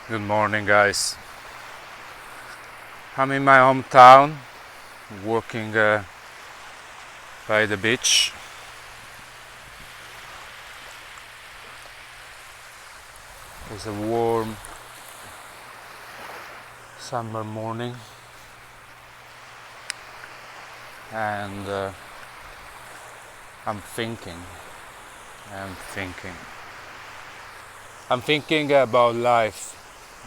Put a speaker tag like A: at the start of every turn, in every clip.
A: Good morning, guys. I'm in my hometown, walking by the beach. It's a warm summer morning, and I'm thinking. I'm thinking about life,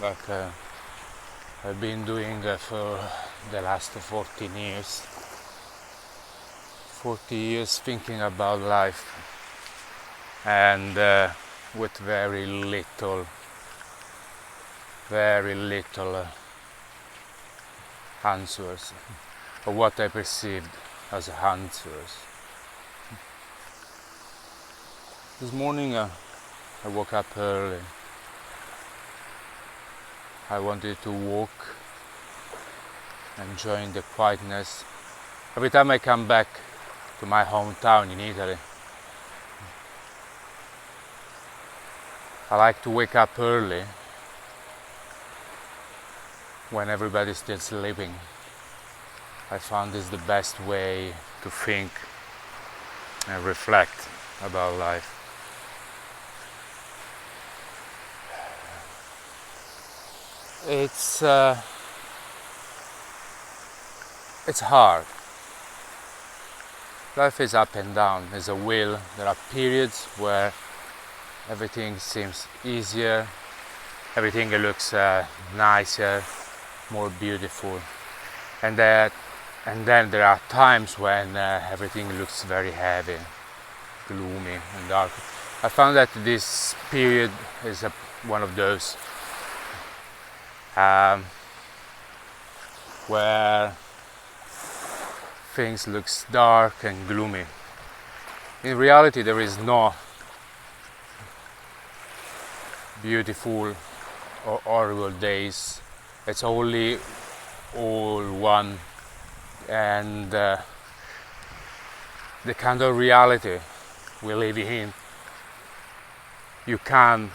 A: like I've been doing for the last 14 years. 40 years thinking about life, and with very little answers, or what I perceived as answers. This morning I woke up early. I wanted to walk, enjoying the quietness. Every time I come back to my hometown in Italy, I like to wake up early when everybody's still sleeping. I found this the best way to think and reflect about life. It's hard. Life is up and down. There's a wheel. There are periods where everything seems easier, everything looks nicer, more beautiful, and then there are times when everything looks very heavy, gloomy and dark. I found that this period is one of those where things looks dark and gloomy. In reality, there is no beautiful or horrible days. It's only all one, and the kind of reality we live in, you can't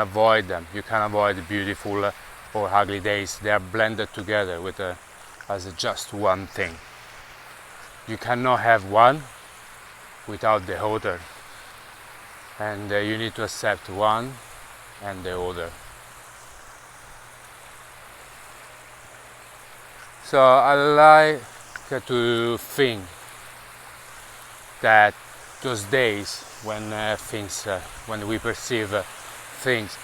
A: avoid them. You can't avoid the beautiful or ugly days. They are blended together as just one thing. You cannot have one without the other, and you need to accept one and the other. So I like to think that those days when when we perceive things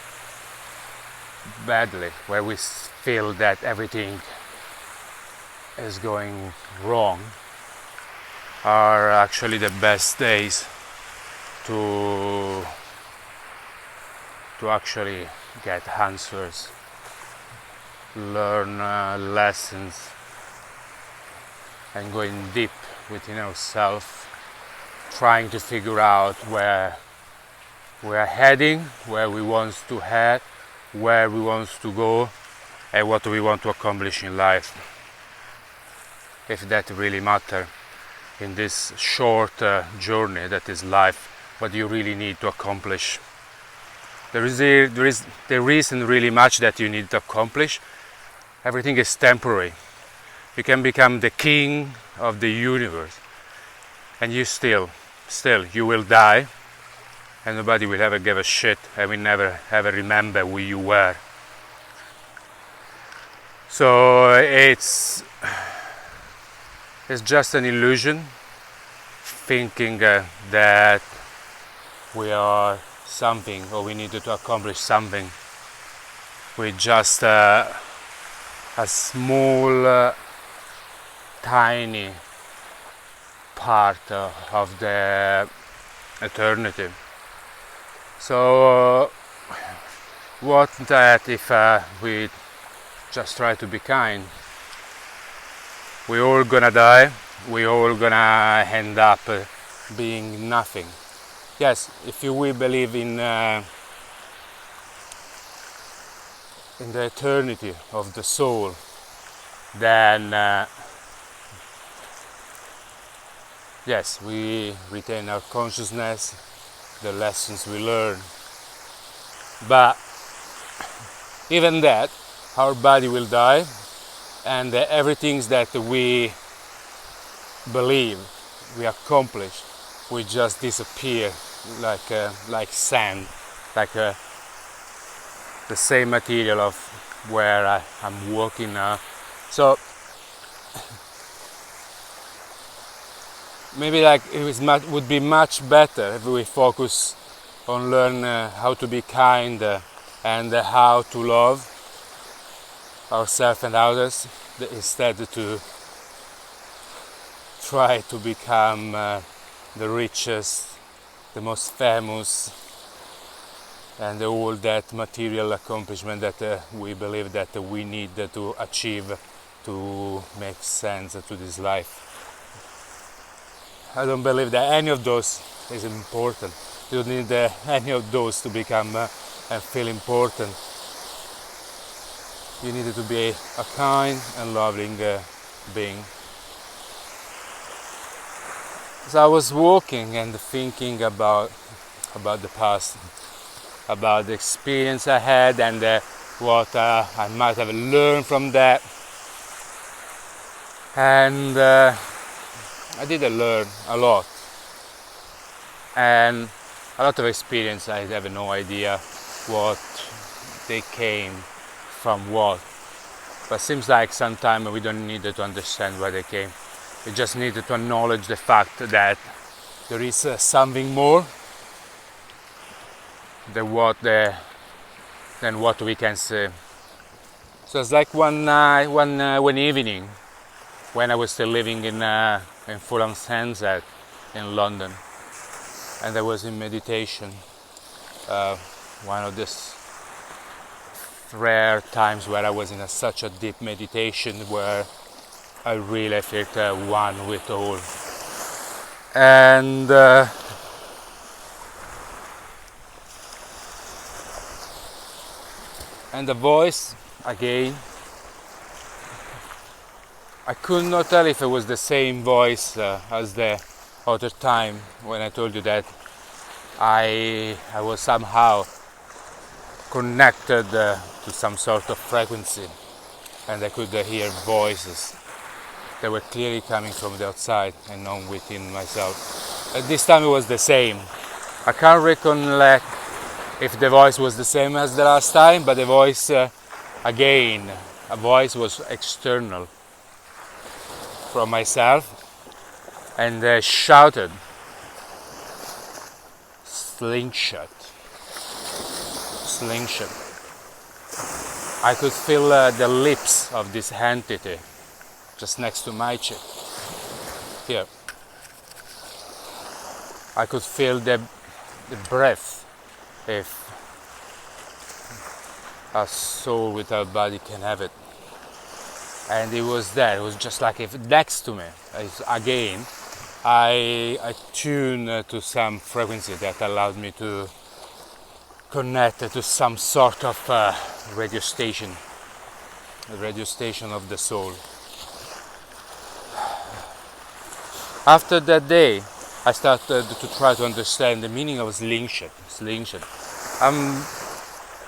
A: badly, where we feel that everything is going wrong, are actually the best days to actually get answers, learn lessons, and going deep within ourselves, trying to figure out where we are heading, where we want to head, where we want to go, and what we want to accomplish in life. If that really matters in this short journey that is life, what you really need to accomplish. There isn't really much that you need to accomplish. Everything is temporary. You can become the king of the universe, and you still you will die, and nobody will ever give a shit, and will never ever remember who you were. So it's just an illusion, thinking that we are something, or we needed to accomplish something with just a small, tiny part of the eternity. So what that if we just try to be kind? We all gonna die. We all gonna end up being nothing. Yes, if we believe in the eternity of the soul, then yes, we retain our consciousness, the lessons we learn, but even that, our body will die, and everything that we believe we accomplish will just disappear like sand, like the same material of where I'm walking now. So maybe like would be much better if we focus on learn how to be kind and how to love ourselves and others, instead to try to become the richest, the most famous, and all that material accomplishment that we believe that we need to achieve to make sense to this life. I don't believe that any of those is important. You don't need any of those to become and feel important. You need to be a kind and loving being. So I was walking and thinking about the past, about the experience I had, and what I might have learned from that. And I did learn a lot, and a lot of experience. I have no idea what they came from what, but seems like sometimes we don't need to understand where they came. We just need to acknowledge the fact that there is something more than what we can see. So it's like one evening when I was still living in Fulham Sands in London, and I was in meditation. One of these rare times where I was in such a deep meditation where I really felt one with all. And the voice again, I could not tell if it was the same voice as the other time when I told you that I was somehow connected to some sort of frequency, and I could hear voices that were clearly coming from the outside and not within myself. At this time it was the same. I can't recollect if the voice was the same as the last time, but the voice again, a voice was external from myself, and shouted, "Slingshot, slingshot." I could feel the lips of this entity just next to my cheek. Here. I could feel the breath, if a soul without body can have it. And it was there. It was just like if next to me. Again, I tuned to some frequency that allowed me to connect to some sort of radio station, the radio station of the soul. After that day, I started to try to understand the meaning of slingshot.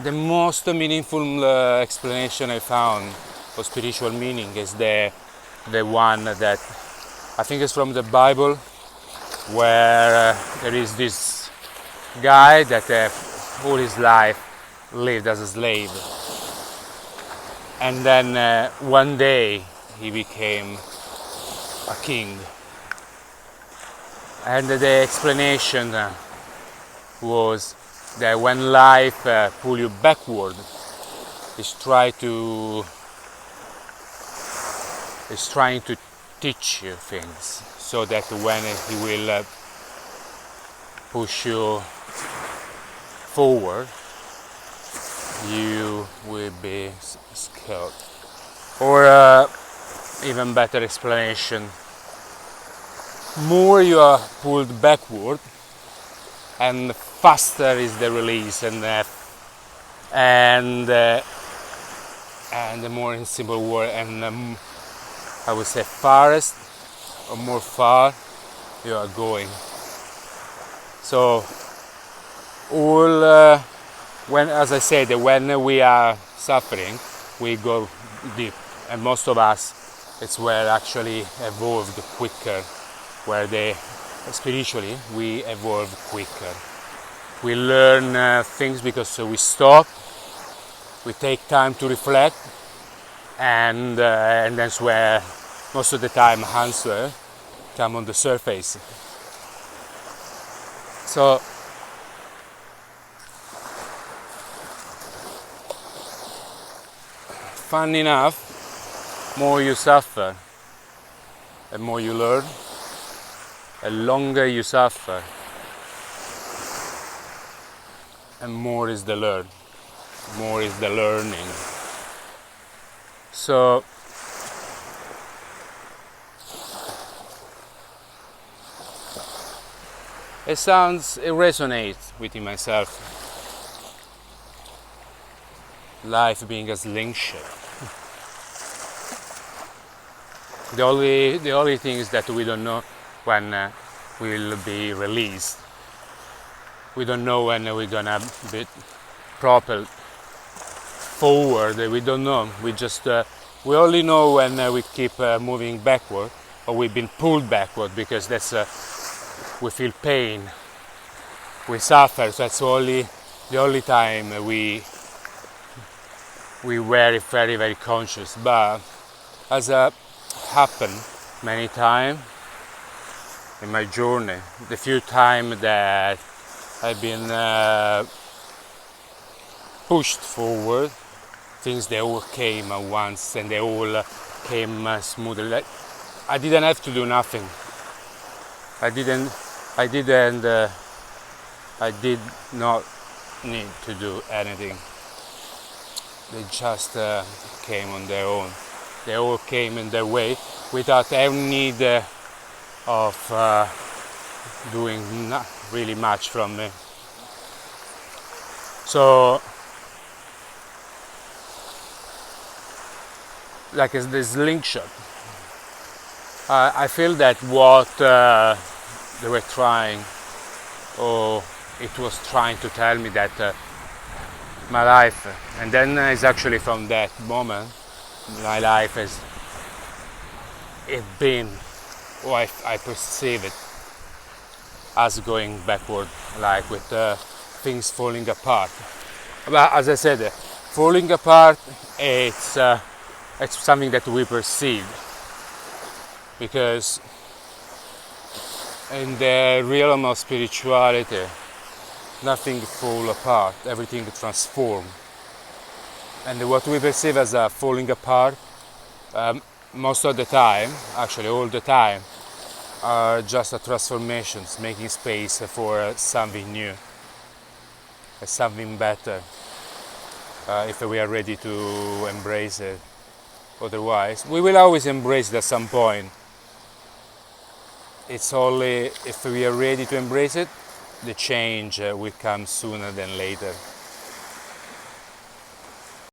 A: The most meaningful explanation I found for spiritual meaning is the one that I think is from the Bible, where there is this guy that all his life lived as a slave, and then one day he became a king. And the explanation was that when life pulls you backward, it's trying to teach you things, so that when he will push you forward, you will be skilled. Or even better explanation, more you are pulled backward and faster is the release, and the more in simple word, and I would say farthest or more far you are going. So all when, as I said, when we are suffering, we go deep. And most of us, it's where actually evolved quicker, where spiritually we evolve quicker. We learn things because we stop, we take time to reflect, and that's where most of the time answers come on the surface. So fun enough, more you suffer, the more you learn, the longer you suffer, and more is the learning. So it resonates within myself. Life being a slingshot. The only thing is that we don't know when we'll be released. We don't know when we're gonna be propelled forward. We don't know. We only know when we keep moving backward, or we've been pulled backward, because that's we feel pain, we suffer. So that's the only time we were very, very conscious. But as happened many times in my journey, the few times that I've been pushed forward, things they all came at once, and they all came smoothly. I didn't have to do nothing. I did not need to do anything. They just came on their own. They all came in their way without any need of doing not really much from me. So, like the slingshot, I feel that what they were trying, or it was trying to tell me, that my life, and then it's actually from that moment my life has been, or I perceive it as going backward, like with things falling apart. But as I said, falling apart, it's something that we perceive, because in the realm of spirituality, nothing falls apart, everything transforms. And what we perceive as falling apart, most of the time, actually all the time, are just transformations, making space for something new, something better, if we are ready to embrace it. Otherwise, we will always embrace it at some point. It's only if we are ready to embrace it, the change will come sooner than later.